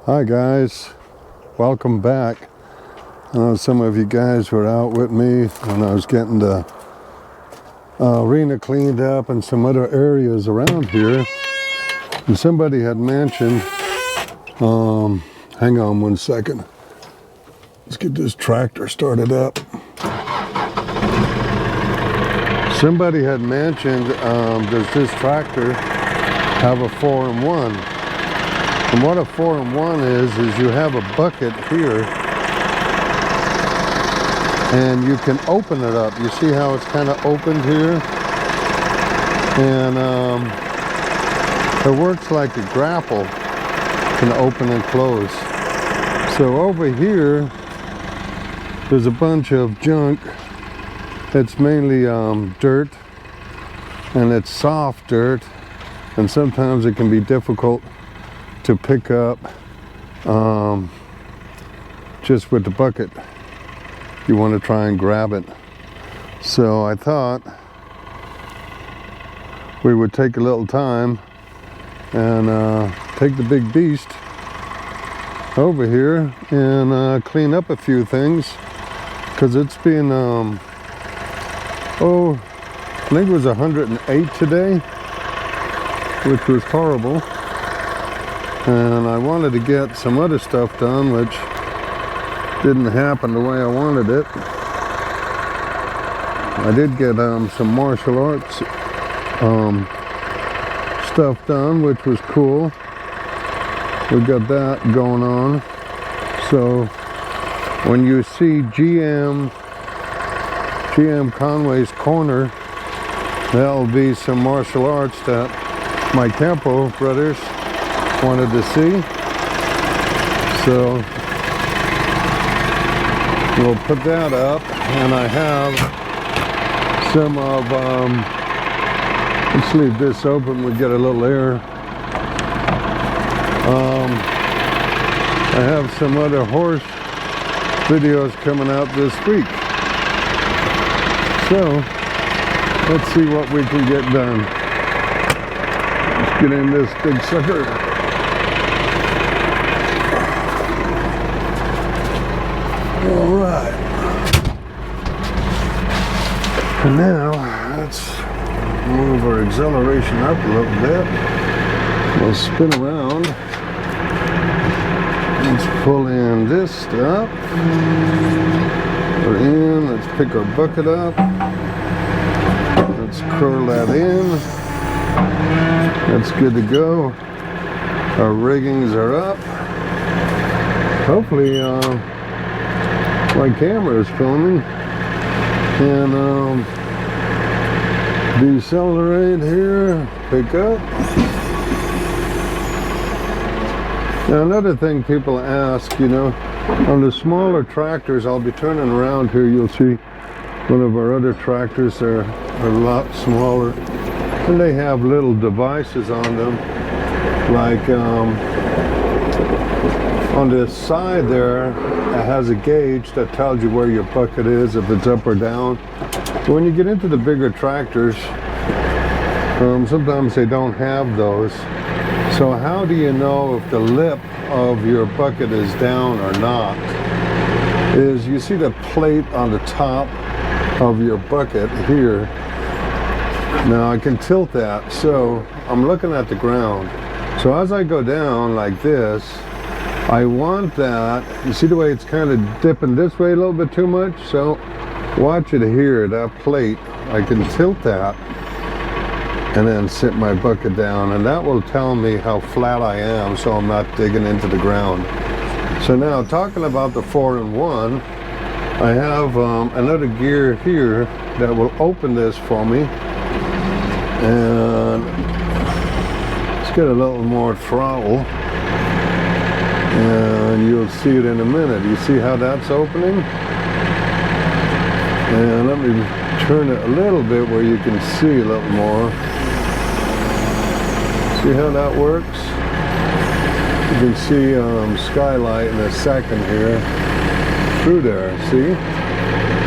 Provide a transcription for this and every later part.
Hi guys, welcome back. I know some of you guys were out with me when I was getting the arena cleaned up and some other areas around here. And somebody had mentioned, hang on one second. Let's get this tractor started up. Somebody had mentioned, does this tractor have a 4-in-1? And what a 4-in-1 is you have a bucket here and you can open it up. You see how it's kind of opened here? And it works like a grapple, can open and close. So over here, there's a bunch of junk. It's mainly dirt, and it's soft dirt, and sometimes it can be difficult to pick up just with the bucket. You want to try and grab it. So I thought we would take a little time and take the big beast over here and clean up a few things, because it's been I think it was 108 today, which was horrible. And I wanted to get some other stuff done, which didn't happen the way I wanted it. I did get some martial arts stuff done, which was cool. We got that going on. So when you see GM Conway's Corner, that'll be some martial arts that my Campo brothers wanted to see. So we'll put that up, and I have some of let's leave this open, we get a little air. I have some other horse videos coming out this week, so let's see what we can get done. Let's get in this big sucker. All right, and now let's move our acceleration up a little bit. We'll spin around. Let's pull in this stuff. We're in. Let's pick our bucket up. Let's curl that in. That's good to go. Our riggings are up. Hopefully, my camera is filming. And decelerate here, pick up. Now another thing people ask, you know, on the smaller tractors, I'll be turning around here, you'll see one of our other tractors are a lot smaller, and they have little devices on them, like on the side there, it has a gauge that tells you where your bucket is, if it's up or down. When you get into the bigger tractors, sometimes they don't have those. So how do you know if the lip of your bucket is down or not? Is you see the plate on the top of your bucket here. Now I can tilt that, so I'm looking at the ground. So as I go down like this, I want that, you see the way it's kind of dipping this way a little bit too much? So watch it here, that plate, I can tilt that and then sit my bucket down, and that will tell me how flat I am, so I'm not digging into the ground. So now, talking about the 4-in-1, I have another gear here that will open this for me, and let's get a little more throttle, and you'll see it in a minute. You see how that's opening? And let me turn it a little bit where you can see a little more. See how that works? You can see skylight in a second here through there, see?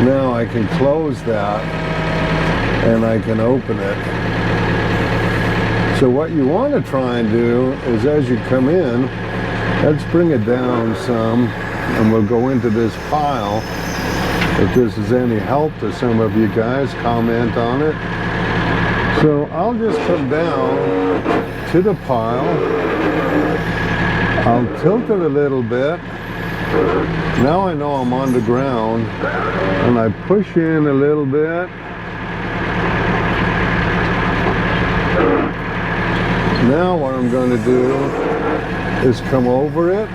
Now I can close that and I can open it. So what you want to try and do is, as you come in, Let's bring it down some, and we'll go into this pile. If this is any help to some of you guys, comment on it. So I'll just come down to the pile. I'll tilt it a little bit. Now I know I'm on the ground, and I push in a little bit. Now what I'm going to do is come over it,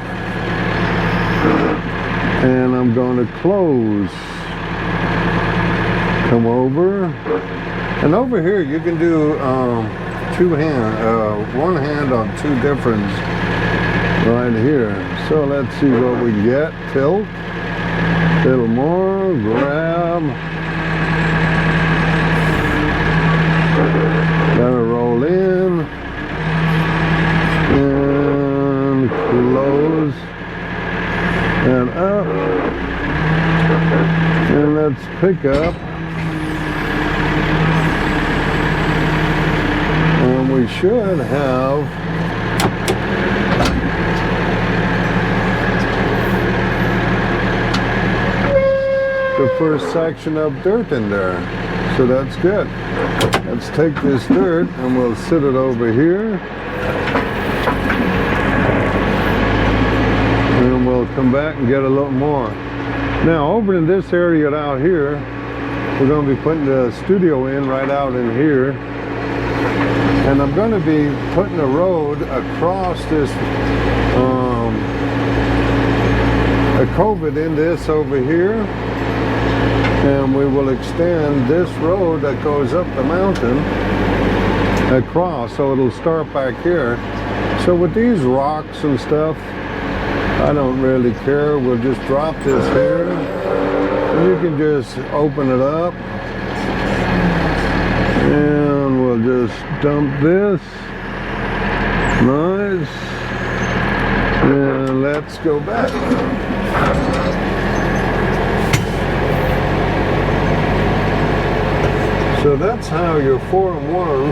and I'm going to close. Come over, and over here you can do one hand on two different right here. So let's see what we get. Tilt, a little more, grab, gotta roll in, and close, and up, and let's pick up, and we should have the first section of dirt in there. So that's good. Let's take this dirt and we'll sit it over here, and we'll come back and get a little more. Now over in this area out here, we're going to be putting the studio in right out in here, and I'm going to be putting a road across this a covert in this over here, and we will extend this road that goes up the mountain across, so it'll start back here. So with these rocks and stuff, I don't really care. We'll just drop this here, and you can just open it up, and we'll just dump this. Nice. And let's go back. So that's how your 4-in-1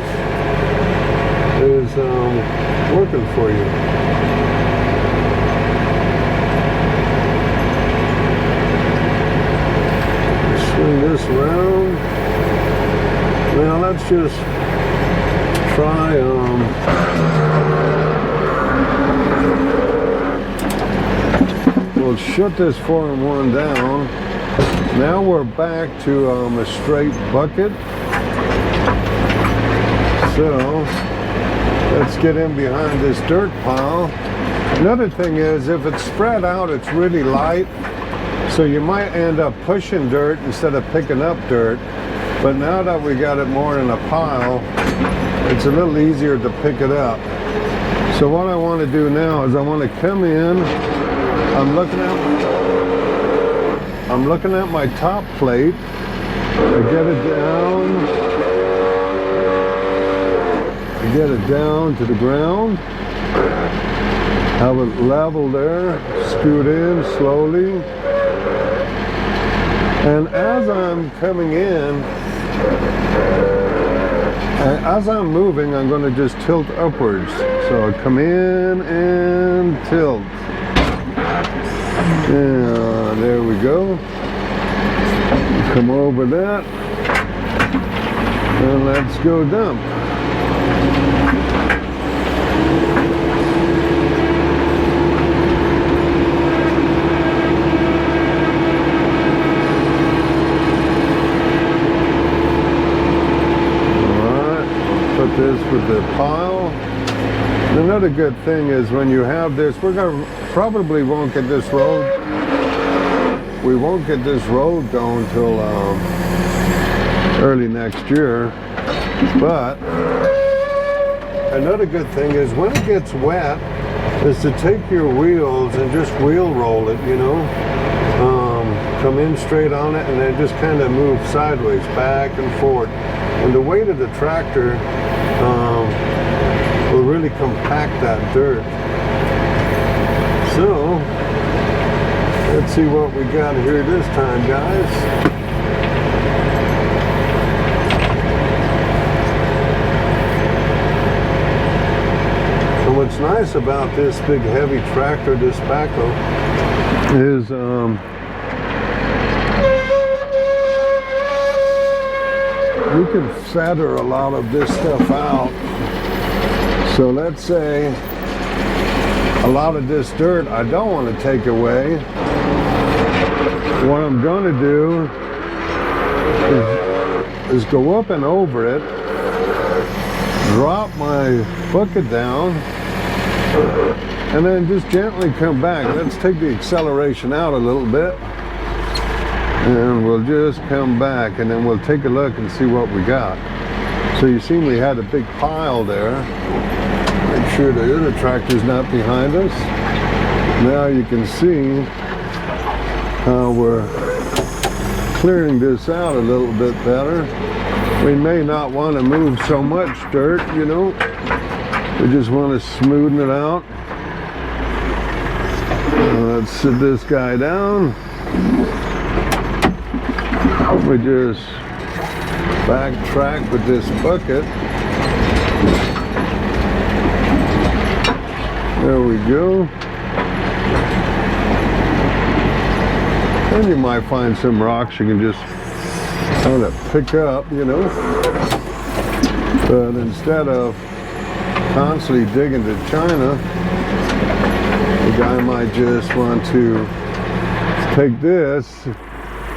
is working for you. Swing this around. Now let's just try we'll shut this 4-in-1 down. Now we're back to a straight bucket. So let's get in behind this dirt pile. Another thing is, if it's spread out, it's really light, so you might end up pushing dirt instead of picking up dirt. But now that we got it more in a pile, it's a little easier to pick it up. So what I want to do now is I want to come in. I'm looking at my top plate. I get it down. Get it down to the ground, have it level there, scoot in slowly, and as I'm coming in, as I'm moving, I'm going to just tilt upwards. So I come in and tilt. Yeah, there we go. Come over that, and let's go dump. This with the pile. And another good thing is when you have this, probably won't get this road. We won't get this road going till early next year. But another good thing is when it gets wet, is to take your wheels and just wheel roll it. You know, come in straight on it, and then just kind of move sideways, back and forth. And the weight of the tractor will really compact that dirt. So let's see what we got here this time, guys. And what's what's nice about this big heavy tractor, this backhoe, is you can feather a lot of this stuff out. So let's say a lot of this dirt I don't want to take away. What I'm going to do is go up and over it, drop my bucket down, and then just gently come back. Let's take the acceleration out a little bit, and we'll just come back, and then we'll take a look and see what we got. So you see we had a big pile there. Make sure the other tractor's not behind us. Now you can see how we're clearing this out a little bit better. We may not want to move so much dirt, you know. We just want to smoothen it out. Let's sit this guy down. We just backtrack with this bucket. There we go. And you might find some rocks you can just kind of pick up, you know. But instead of constantly digging to China, the guy might just want to take this.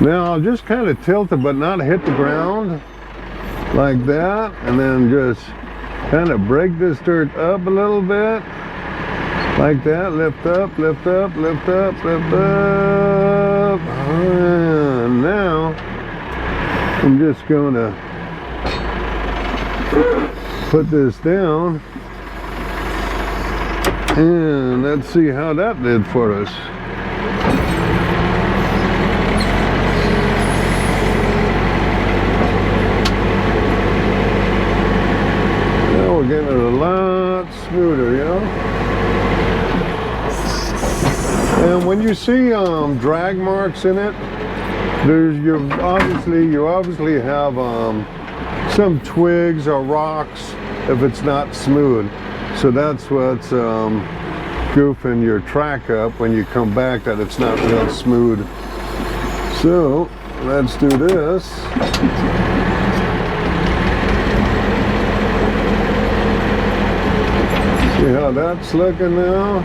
Now I'll just kind of tilt it but not hit the ground like that, and then just kind of break this dirt up a little bit like that. Lift up, lift up, lift up, lift up. And now I'm just going to put this down, and let's see how that did for us. Now we're getting it a lot smoother, you know. And when you see drag marks in it, you obviously have some twigs or rocks if it's not smooth. So that's what's goofing your track up when you come back, that it's not real smooth. So let's do this. See how that's looking now?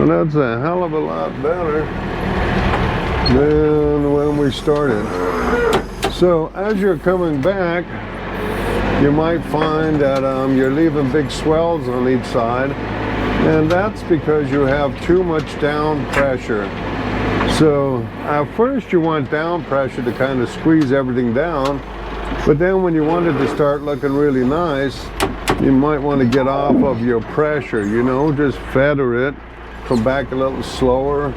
That's a hell of a lot better than when we started. So as you're coming back, you might find that you're leaving big swells on each side, and that's because you have too much down pressure. So at first you want down pressure to kind of squeeze everything down, but then when you want it to start looking really nice, you might want to get off of your pressure, you know, just feather it. Come back a little slower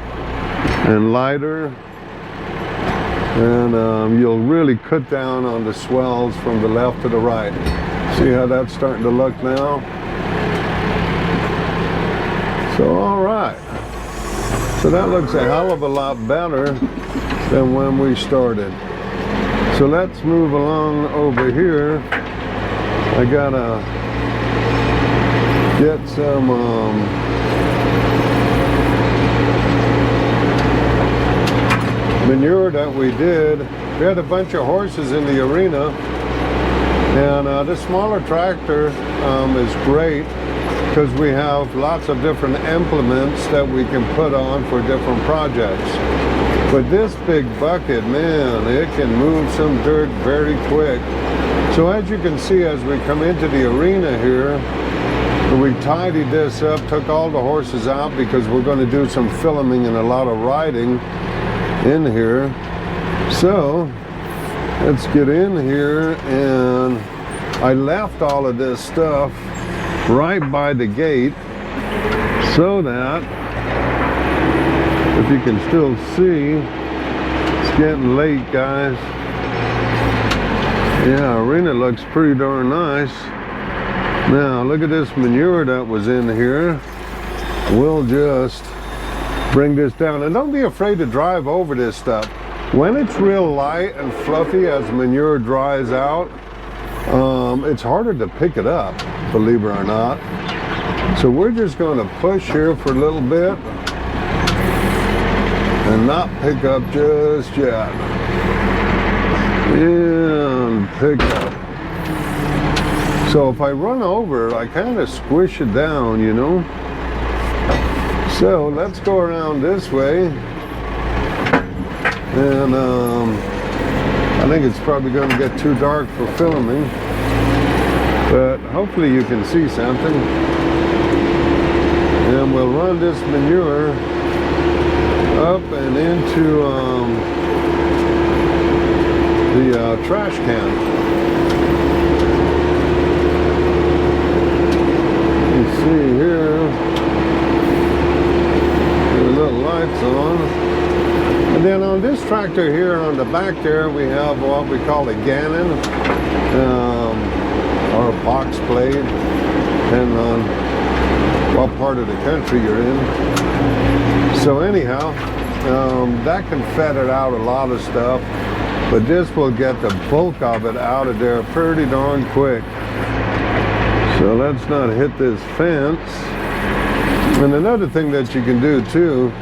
and lighter, and you'll really cut down on the swells from the left to the right. See how that's starting to look now? So all right, so that looks a hell of a lot better than when we started. So let's move along over here. I gotta get some manure that we did. We had a bunch of horses in the arena, and this smaller tractor is great because we have lots of different implements that we can put on for different projects. But this big bucket, man, it can move some dirt very quick. So as you can see, as we come into the arena here, we tidied this up, took all the horses out because we're going to do some filming and a lot of riding in here. So let's get in here, and I left all of this stuff right by the gate so that, if you can still see, it's getting late, guys. Yeah, arena looks pretty darn nice. Now look at this manure that was in here. We'll just bring this down, and don't be afraid to drive over this stuff. When it's real light and fluffy as manure dries out, it's harder to pick it up, believe it or not. So we're just going to push here for a little bit and not pick up just yet. And pick up. So if I run over, I kind of squish it down, you know. So let's go around this way. And I think it's probably going to get too dark for filming. But hopefully you can see something. And we'll run this manure up and into the trash can. You see here, the little lights on. And then on this tractor here on the back there, we have what we call a gannon, or a box blade, depending on what part of the country you're in. So anyhow, that can feather out a lot of stuff, but this will get the bulk of it out of there pretty darn quick. So let's not hit this fence. And another thing that you can do too,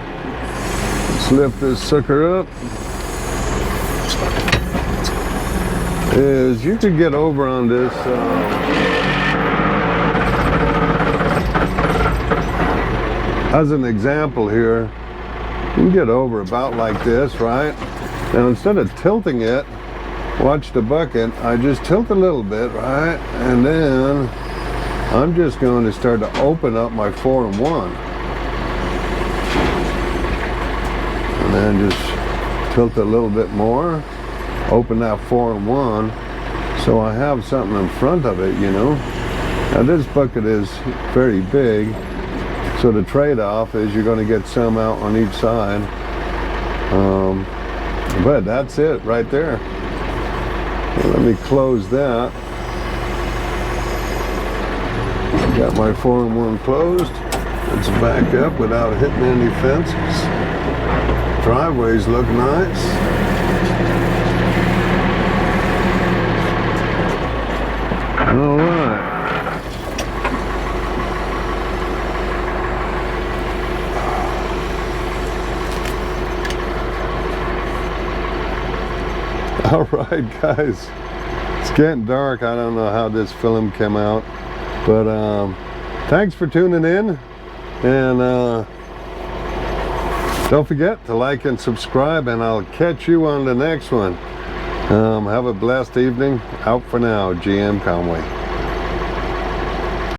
let's lift this sucker up, is you can get over on this as an example here. You can get over about like this, right? Now instead of tilting it, watch the bucket, I just tilt a little bit, right? And then I'm just going to start to open up my 4-in-1. And then just tilt a little bit more, open that 4-in-1, so I have something in front of it, you know. Now this bucket is very big, so the trade-off is you're going to get some out on each side. But that's it right there. Let me close that. Got my 4-in-1 closed. Let's back up without hitting any fences. Driveways look nice. All right. All right, guys. It's getting dark. I don't know how this film came out. But thanks for tuning in, and don't forget to like and subscribe, and I'll catch you on the next one. Have a blessed evening. Out for now, GM Conway.